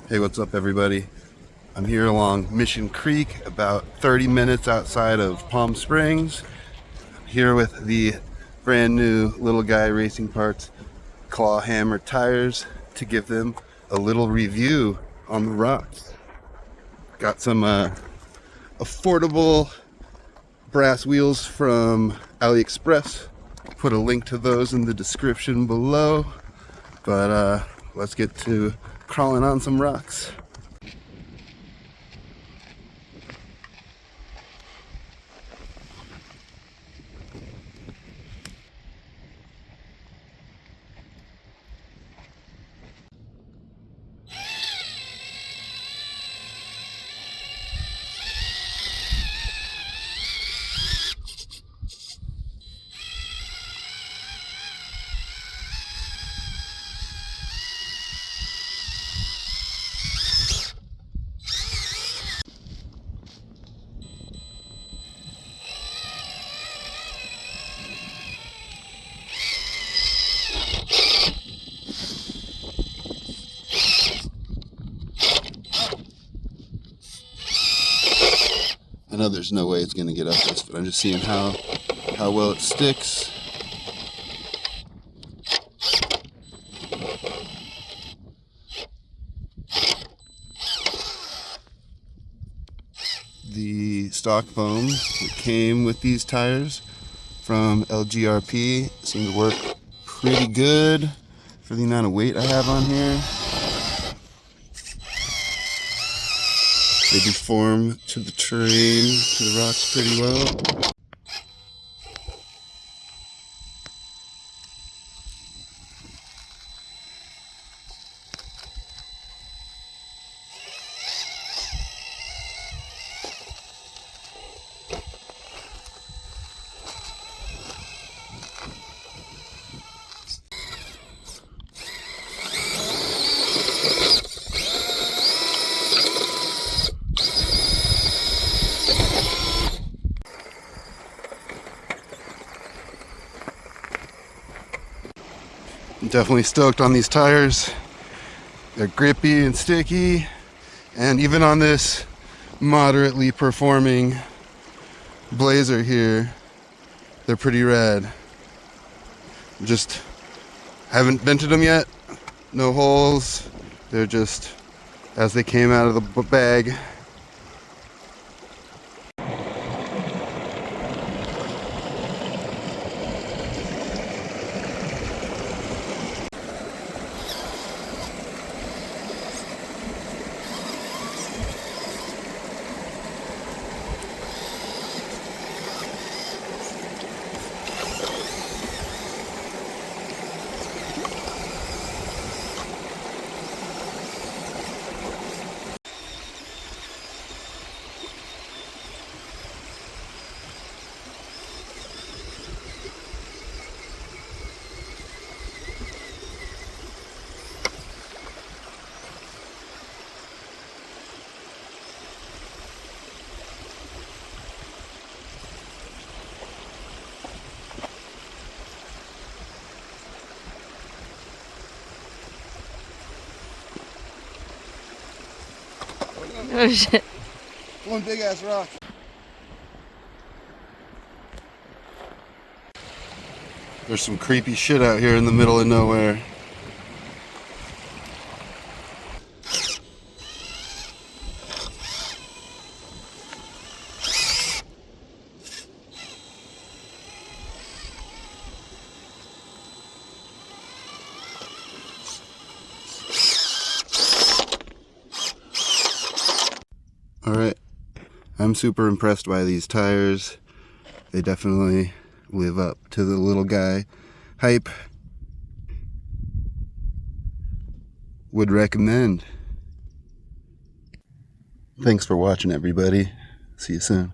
Hey, what's up everybody? I'm here along Mission Creek, about 30 minutes outside of Palm Springs. I'm here with the brand new Little Guy Racing Parts Clawhammer tires to give them a little review on the rocks. Got some affordable brass wheels from AliExpress. Put a link to those in the description below. But let's get to crawling on some rocks. I know there's no way it's going to get up this, but I'm just seeing how well it sticks. The stock foam that came with these tires from LGRP seem to work pretty good for the amount of weight I have on here. They deform to the terrain, to the rocks pretty well. I'm definitely stoked on these tires. They're grippy and sticky, and even on this moderately performing Blazer here, they're pretty rad. Just haven't vented them yet. No holes. They're just as they came out of the bag. Oh shit. One big ass rock. There's some creepy shit out here in the middle of nowhere. Alright, I'm super impressed by these tires. They definitely live up to the little guy hype. Would recommend. Thanks for watching, everybody. See you soon.